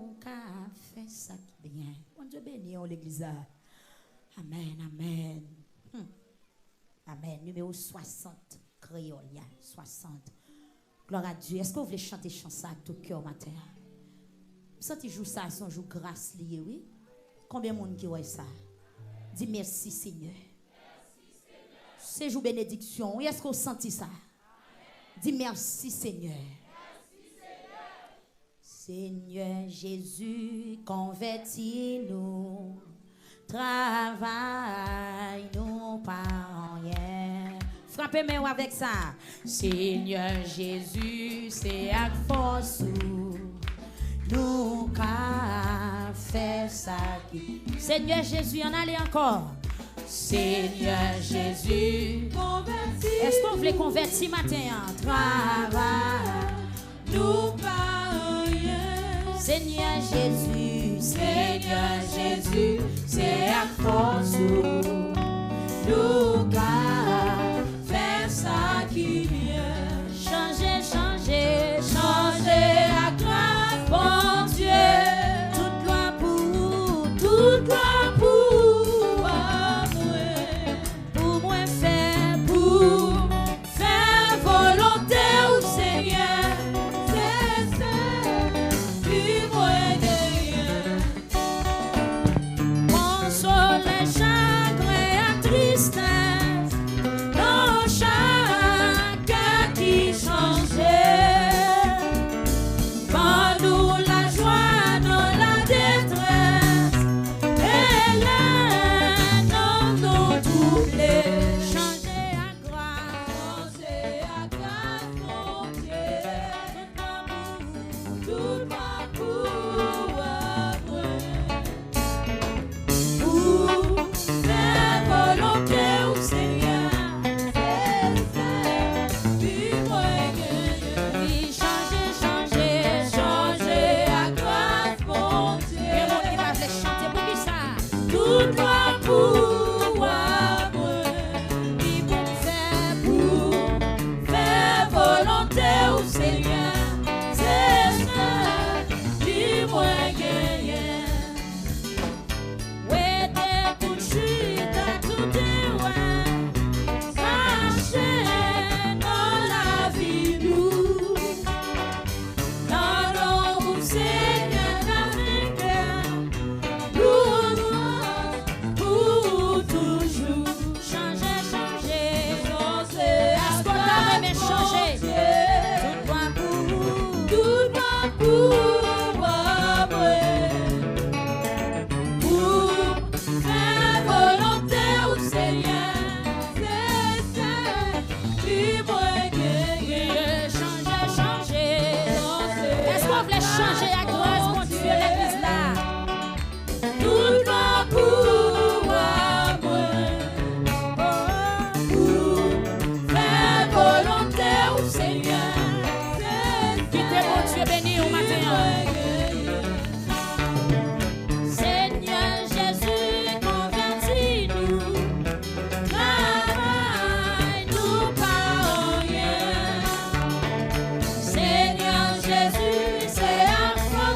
nous qu'a fait ça qui bien. Mon Dieu béni l'église. Amen, amen. Amen. Numéro 60, créole, 60. Gloire à Dieu. Est-ce que vous voulez chanter chanson avec tout cœur matin? Senti jour ça, son jour grâce lié, oui? Combien de monde qui voit ça? Dis merci Seigneur. C'est jour bénédiction. Oui, est-ce que vous sentez ça? Dis merci Seigneur. Seigneur Jésus, convertis-nous. Travaille-nous par rien. Frappez-moi avec ça. Seigneur Jésus, c'est avec force. Nous qu'a fait ça. Seigneur Jésus, en allez encore. Seigneur Jésus, convertis. Est-ce qu'on voulait convertir matin? Travaille-nous par rien. Seigneur Jésus, Seigneur Jésus, c'est à force nous qu'a fait ça qui vient. Changer, changer, changer à grâce, bon Dieu. Toute gloire pour vous, toute gloire pour moi faire volonté au Seigneur. C'est ça, puis moi gagner. Console les chagrins et tristesse, dans chaque cœur qui changeait. Par-nous la joie dans la détresse, et là, dans nos troublés. Changer à grâce, mon Dieu. Tout ma pour après. Pour faire volonté au Seigneur, c'est faire, puis moi gagner. Oui, changer, changer, changer à grâce, mon Dieu. Et mon qui va se chanter pour qui ça? Tout ma pour après. Puis pour faire volonté au Seigneur, c'est faire, puis moi gagner. Ouais, t'es tout chute, tout est ouais. Sachez dans la vie nous, dans nos Seigneur avec pour toujours. Changer, changer, changer. Est-ce qu'on t'a même changé? Tout doit pour après. Pour faire volonté au Seigneur, c'est ça, puis moi gagner. Changer, changer. Est-ce qu'on voulait changer à grâce, mon Dieu, l'église là? Tout doit pour après. Pour faire volonté au Seigneur, c'est qui t'es mon Dieu béni au matin. Seigneur Jésus, convertis-nous. Travaille-nous par rien. Seigneur Jésus, c'est à force.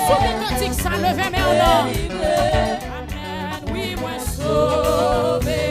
Souffle cantique ça, levez mes en or. Amen, oui, moi sauvé.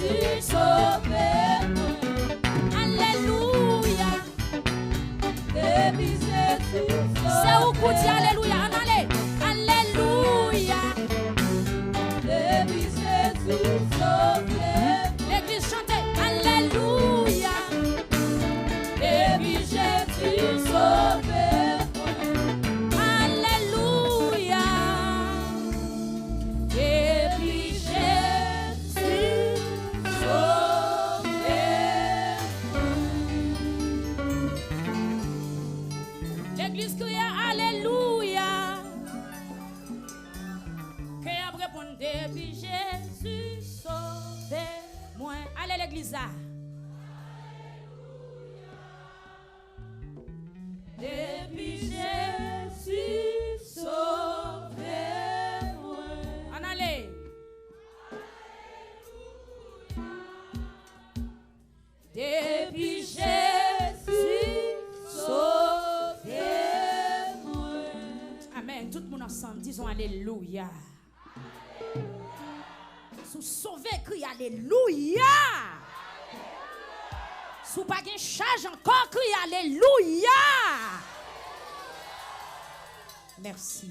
Jésus sauvé-moi. Alléluia. Depuis Jésus sauvé-moi. C'est où pour dire alléluia, en allez. Alléluia. Depuis Jésus sauvé-moi. L'église chantez. Alléluia. Depuis Jésus sauvé-moi. Alléluia. Depuis Jésus sauvé-moi. L'église crie alléluia. Que après répondre depuis Jésus sauvé-moi. Allez l'église là. Depuis Jésus sauvé-moi. En allez. Depuis Jésus sauvé-moi. Amen. Tout le monde ensemble, disons alléluia. Sous sauvé, crie alléluia. Sous pas de charge encore, crie alléluia. Merci.